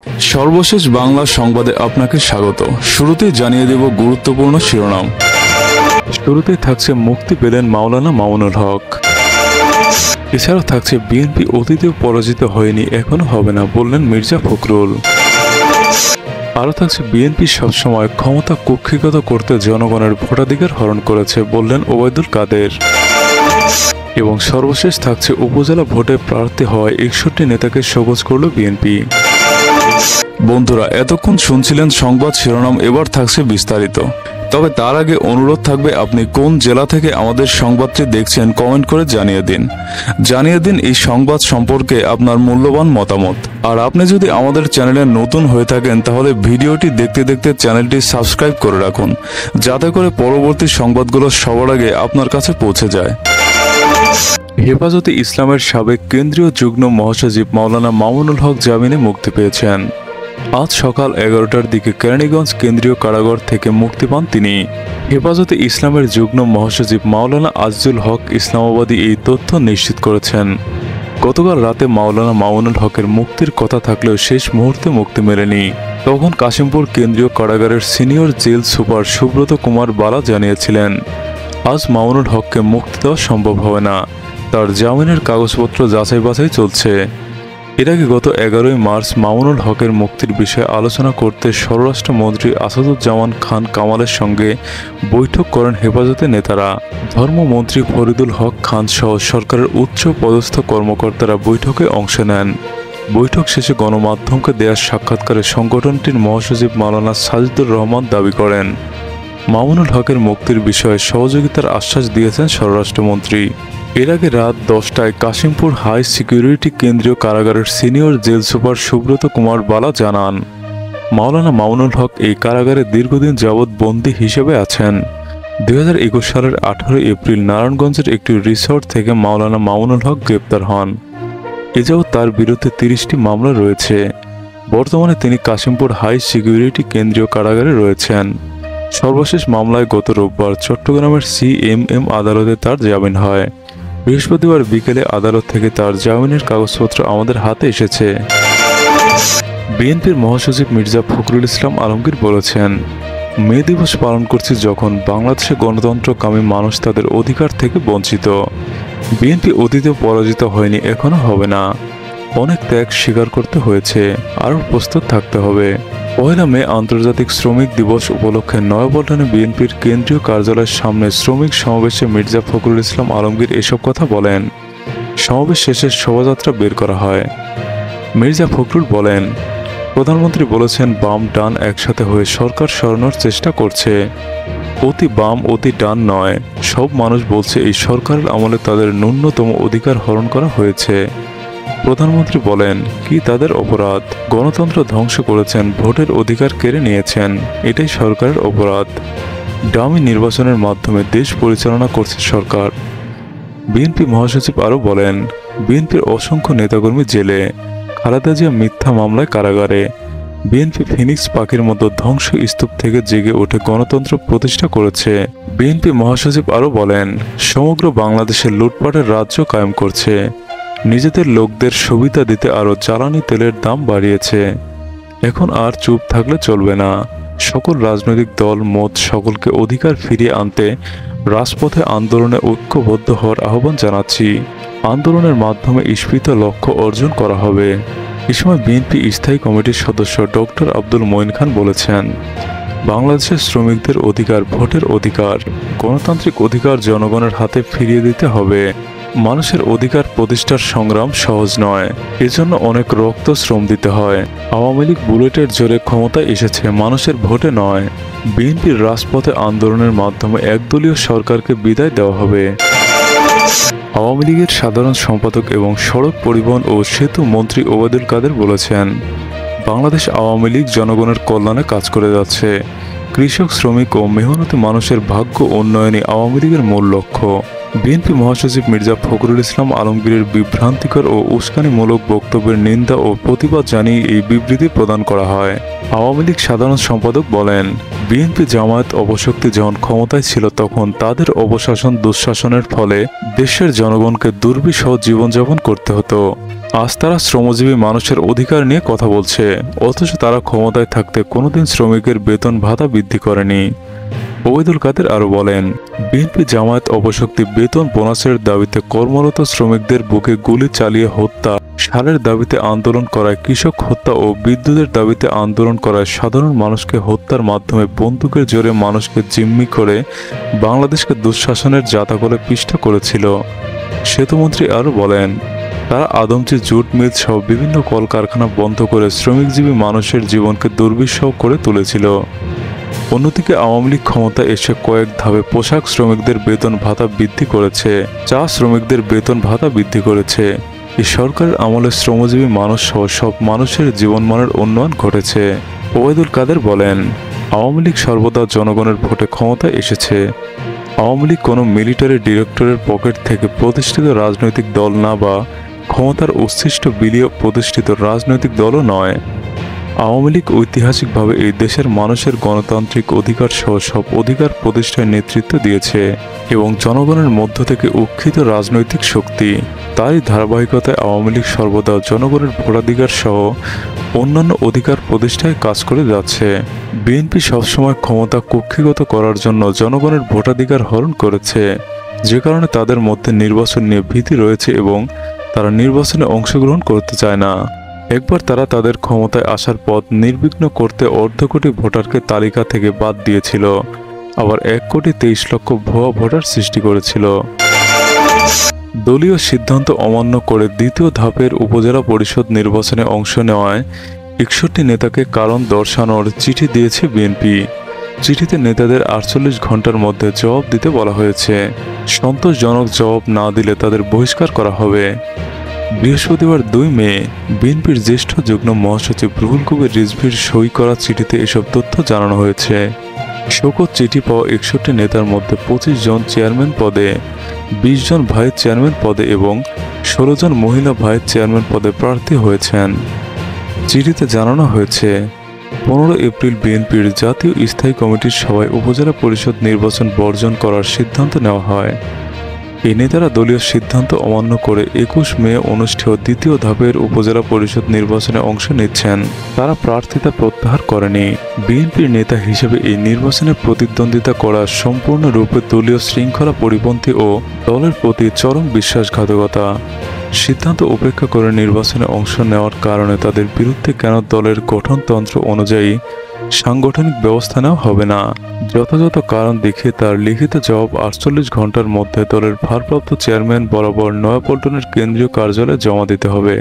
সর্বশেষ বাংলা সংবাদে আপনাকে স্বাগত। শুরুতেই জানিয়ে দেব গুরুত্বপূর্ণ শিরোনাম। শুরুতেই থাকছে মুক্তি পেলেন মাওলানা মামুনুল হক। এছাড়াও থাকছে বিএনপি অতীতেও পরাজিত হয়নি, এখনো হবে না বললেন মির্জা ফখরুল। আরও থাকছে বিএনপি সবসময় ক্ষমতা কুক্ষিগত করতে জনগণের ভোটাধিকার হরণ করেছে বললেন ওবায়দুল কাদের। এবং সর্বশেষ থাকছে উপজেলা ভোটে প্রার্থী হওয়ায় 61 নেতাকে শোকজ করল বিএনপি। বন্ধুরা, এতক্ষণ শুনছিলেন সংবাদ শিরোনাম, এবার থাকছে বিস্তারিত। তবে তার আগে অনুরোধ থাকবে, আপনি কোন জেলা থেকে আমাদের সংবাদটি দেখছেন কমেন্ট করে জানিয়ে দিন এই সংবাদ সম্পর্কে আপনার মূল্যবান মতামত। আর আপনি যদি আমাদের চ্যানেলে নতুন হয়ে থাকেন তাহলে ভিডিওটি দেখতে দেখতে চ্যানেলটি সাবস্ক্রাইব করে রাখুন, যাতে করে পরবর্তী সংবাদগুলো সবার আগে আপনার কাছে পৌঁছে যায়। হেফাজতে ইসলামের সাবেক কেন্দ্রীয় যুগ্ম মহাসচিব মাওলানা মামুনুল হক জামিনে মুক্তি পেয়েছেন। আজ সকাল 11টার দিকে কেরানীগঞ্জ কেন্দ্রীয় কারাগার থেকে মুক্তি পান তিনি। হেফাজতে ইসলামের যুগ্ম মহাসচিব মাওলানা আজিজুল হক ইসলামাবাদী এই তথ্য নিশ্চিত করেছেন। গতকাল রাতে মাওলানা মামুনুল হকের মুক্তির কথা থাকলেও শেষ মুহূর্তে মুক্তি মেলেনি। তখন কাশিমপুর কেন্দ্রীয় কারাগারের senior jail super Subrata Kumar Bala জানিয়েছিলেন, আজ মামুনুল হককে মুক্তি দেওয়া সম্ভব হবে না, তার জামিনের কাগজপত্র যাচাই বাছাই চলছে। এর আগে গত 11ই মার্চ মামুনুল হকের মুক্তির বিষয়ে আলোচনা করতে স্বরাষ্ট্রমন্ত্রী আসাদুজ্জামান খান কামালের সঙ্গে বৈঠক করেন হেফাজতের নেতারা। ধর্মমন্ত্রী ফরিদুল হক খান সহ সরকারের উচ্চ পদস্থ কর্মকর্তারা বৈঠকে অংশ নেন। বৈঠক শেষে গণমাধ্যমকে দেওয়া সাক্ষাৎকারে সংগঠনটির মহাসচিব মাওলানা সাজিদুর রহমান দাবি করেন, মামুনুল হকের মুক্তির বিষয়ে সহযোগিতার আশ্বাস দিয়েছেন স্বরাষ্ট্রমন্ত্রী। এর আগে রাত 10টায় কাশিমপুর হাই সিকিউরিটি কেন্দ্রীয় কারাগারের senior jail super Subrata Kumar Bala জানান, মাওলানা মামুনুল হক এই কারাগারে দীর্ঘদিন যাবৎ বন্দী হিসেবে আছেন। 2021 সালের 18 এপ্রিল নারায়ণগঞ্জের একটি রিসোর্ট থেকে মাওলানা মামুনুল হক গ্রেপ্তার হন। এ যাবৎ তার বিরুদ্ধে 30টি মামলা রয়েছে। বর্তমানে তিনি কাশিমপুর হাই সিকিউরিটি কেন্দ্রীয় কারাগারে রয়েছেন। সর্বশেষ মামলায় গত রোববার চট্টগ্রামের CMM আদালতে তার জামিন হয়। বৃহস্পতিবার বিকেলে আদালত থেকে তার জামিনের কাগজপত্র আমাদের হাতে এসেছে। বিএনপির মহাসচিব মির্জা ফখরুল ইসলাম আলমগীর বলেছেন, মে দিবস পালন করছি যখন বাংলাদেশে গণতন্ত্রকামী মানুষ তাদের অধিকার থেকে বঞ্চিত। বিএনপি অতীতেও পরাজিত হয়নি, এখনো হবে না। অনেক ত্যাগ স্বীকার করতে হয়েছে, আরও প্রস্তুত থাকতে হবে। 1 মে আন্তর্জাতিক শ্রমিক দিবস উপলক্ষে নয়াপল্টনে বিএনপির কেন্দ্রীয় কার্যালয়ের সামনে শ্রমিক সমাবেশে মির্জা ফখরুল ইসলাম আলমগীর এসব কথা বলেন। সমাবেশ শেষে শোভাযাত্রা বের করা হয়। মির্জা ফখরুল বলেন, প্রধানমন্ত্রী বলেছেন বাম ডান একসাথে হয়ে সরকার সরানোর চেষ্টা করছে। অতি বাম অতি ডান নয়, সব মানুষ বলছে এই সরকারের আমলে তাদের ন্যূনতম অধিকার হরণ করা হয়েছে। প্রধানমন্ত্রী বলেন, কি তাদের অপরাধ? গণতন্ত্র ধ্বংস করেছেন, ভোটের অধিকার কেড়ে নিয়েছেন, এটাই সরকারের অপরাধ। ডামি নির্বাচনের মাধ্যমে দেশ পরিচালনা করছে সরকার। বিএনপি মহাসচিব আরও বলেন, বিএনপির অসংখ্য নেতাকর্মী জেলে, খালেদা জিয়া মিথ্যা মামলায় কারাগারে। বিএনপি ফিনিক্স পাখির মতো ধ্বংস স্তূপ থেকে জেগে উঠে গণতন্ত্র প্রতিষ্ঠা করেছে। বিএনপি মহাসচিব আরও বলেন, সমগ্র বাংলাদেশে লুটপাটের রাজ্য কায়েম করছে। নিজেদের লোকদের সুবিধা দিতে আরও জ্বালানি তেলের দাম বাড়িয়েছে। এখন আর চুপ থাকলে চলবে না। সকল রাজনৈতিক দল মত সকলকে অধিকার ফিরিয়ে আনতে রাজপথে আন্দোলনে ঐক্যবদ্ধ হওয়ার আহ্বান জানাচ্ছি। আন্দোলনের মাধ্যমে ইস্পিত লক্ষ্য অর্জন করা হবে। এ সময় বিএনপি স্থায়ী কমিটির সদস্য ডক্টর আব্দুল মঈন খান বলেছেন, বাংলাদেশের শ্রমিকদের অধিকার, ভোটের অধিকার, গণতান্ত্রিক অধিকার জনগণের হাতে ফিরিয়ে দিতে হবে। মানুষের অধিকার প্রতিষ্ঠার সংগ্রাম সহজ নয়, এজন্য অনেক রক্ত শ্রম দিতে হয়। আওয়ামী লীগ বুলেটের জোরে ক্ষমতায় এসেছে, মানুষের ভোটে নয়। বিএনপির রাজপথে আন্দোলনের মাধ্যমে একদলীয় সরকারকে বিদায় দেওয়া হবে। আওয়ামী লীগের সাধারণ সম্পাদক এবং সড়ক পরিবহন ও সেতু মন্ত্রী ওবায়দুল কাদের বলেছেন, বাংলাদেশ আওয়ামী লীগ জনগণের কল্যাণে কাজ করে যাচ্ছে। কৃষক, শ্রমিক ও মেহনতি মানুষের ভাগ্য উন্নয়নই আওয়ামী লীগের মূল লক্ষ্য। বিএনপি মহাসচিব মির্জা ফখরুল ইসলাম আলমগীরের বিভ্রান্তিকর ও উস্কানিমূলক বক্তব্যের নিন্দা ও প্রতিবাদ জানিয়ে এই বিবৃতি প্রদান করা হয়। আওয়ামী লীগ সাধারণ সম্পাদক বলেন, বিএনপি জামায়াত অপশক্তি যখন ক্ষমতায় ছিল তখন তাদের অপশাসন দুঃশাসনের ফলে দেশের জনগণকে দুর্বিষহ জীবনযাপন করতে হতো। আজ তারা শ্রমজীবী মানুষের অধিকার নিয়ে কথা বলছে, অথচ তারা ক্ষমতায় থাকতে কোনোদিন শ্রমিকের বেতন ভাতা বৃদ্ধি করেনি। ওবায়দুল কাদের আরও বলেন, বিএনপি জামায়াত অপশক্তি বেতন বোনাসের দাবিতে কর্মরত শ্রমিকদের বুকে গুলি চালিয়ে হত্যা, সারের দাবিতে আন্দোলন করায়, কৃষক হত্যা ও বিদ্যুতের দাবিতে আন্দোলন করায় সাধারণ মানুষকে হত্যার মাধ্যমে বন্দুকের জোরে মানুষকে জিম্মি করে বাংলাদেশকে দুঃশাসনের জাতাকলে পিষ্ট করেছিল। সেতুমন্ত্রী আরও বলেন, তারা আদমজি জুট মিল সহ বিভিন্ন কলকারখানা বন্ধ করে শ্রমিকজীবী মানুষের জীবনকে দুর্বিষহ করে তুলেছিল। অন্যদিকে আওয়ামী লীগ ক্ষমতায় এসে কয়েক ধাপে পোশাক শ্রমিকদের বেতন ভাতা বৃদ্ধি করেছে, চা শ্রমিকদের বেতন ভাতা বৃদ্ধি করেছে। এই সরকারের আমলে শ্রমজীবী মানুষ সহ সব মানুষের জীবনমানের উন্নয়ন ঘটেছে। ওবায়দুল কাদের বলেন, আওয়ামী লীগ সর্বদা জনগণের ভোটে ক্ষমতায় এসেছে। আওয়ামী লীগ কোনো মিলিটারি ডিরেক্টরের পকেট থেকে প্রতিষ্ঠিত রাজনৈতিক দল না বা ক্ষমতার উচ্ছিষ্ট বিলিয়ে প্রতিষ্ঠিত রাজনৈতিক দলও নয়। আওয়ামী লীগ ঐতিহাসিকভাবে এই দেশের মানুষের গণতান্ত্রিক অধিকার সহ সব অধিকার প্রতিষ্ঠায় নেতৃত্ব দিয়েছে এবং জনগণের মধ্য থেকে উত্থিত রাজনৈতিক শক্তি। তারই ধারাবাহিকতায় আওয়ামী লীগ সর্বদা জনগণের ভোটাধিকার সহ অন্যান্য অধিকার প্রতিষ্ঠায় কাজ করে যাচ্ছে। বিএনপি সবসময় ক্ষমতা কুক্ষিগত করার জন্য জনগণের ভোটাধিকার হরণ করেছে, যে কারণে তাদের মধ্যে নির্বাচন নিয়ে ভীতি রয়েছে এবং তারা নির্বাচনে অংশগ্রহণ করতে চায় না। একবার তারা তাদের ক্ষমতায় আসার পথ নির্বিঘ্ন করতে অর্ধকোটি ভোটারকে তালিকা থেকে বাদ দিয়েছিল, আবার 1,23,00,000 ভুয়া ভোটার সৃষ্টি করেছিল। দলীয় সিদ্ধান্ত অমান্য করে দ্বিতীয় ধাপের উপজেলা পরিষদ নির্বাচনে অংশ নেওয়ায় 61 নেতাকে কারণ দর্শানোর চিঠি দিয়েছে বিএনপি। চিঠিতে নেতাদের 48 ঘন্টার মধ্যে জবাব দিতে বলা হয়েছে। সন্তোষজনক জবাব না দিলে তাদের বহিষ্কার করা হবে। বৃহস্পতিবার 2 মে বিএনপির জ্যেষ্ঠ যুগ্ম মহাসচিব রুহুল কবির রিজভীর সই করা চিঠিতে এসব তথ্য জানানো হয়েছে। শোকজ চিঠি পাওয়া 61 নেতার মধ্যে 25 জন চেয়ারম্যান পদে, 20 জন ভাইস চেয়ারম্যান পদে এবং 16 জন মহিলা ভাইস চেয়ারম্যান পদে প্রার্থী হয়েছেন। চিঠিতে জানানো হয়েছে, 15 এপ্রিল বিএনপির জাতীয় স্থায়ী কমিটির সভায় উপজেলা পরিষদ নির্বাচন বর্জন করার সিদ্ধান্ত নেওয়া হয়। এই নেতারা দলীয় সিদ্ধান্ত অমান্য করে 21 মে অনুষ্ঠেয় দ্বিতীয় ধাপের উপজেলা পরিষদ নির্বাচনে অংশ নিচ্ছেন। তারা প্রার্থিতা প্রত্যাহার করেনি। বিএনপির নেতা হিসেবে এই নির্বাচনে প্রতিদ্বন্দ্বিতা করা সম্পূর্ণরূপে দলীয় শৃঙ্খলা পরিপন্থী ও দলের প্রতি চরম বিশ্বাসঘাতকতা। সিদ্ধান্ত উপেক্ষা করে নির্বাচনে অংশ নেওয়ার কারণে তাদের বিরুদ্ধে কেন দলের গঠনতন্ত্র অনুযায়ী সাংগঠনিক ব্যবস্থা নেওয়া হবে না, যথাযথ কারণ দেখিয়ে তার লিখিত জবাব 48 ঘন্টার মধ্যে দলের ভারপ্রাপ্ত চেয়ারম্যান বরাবর নয়াপল্টনের কেন্দ্রীয় কার্যালয়ে জমা দিতে হবে।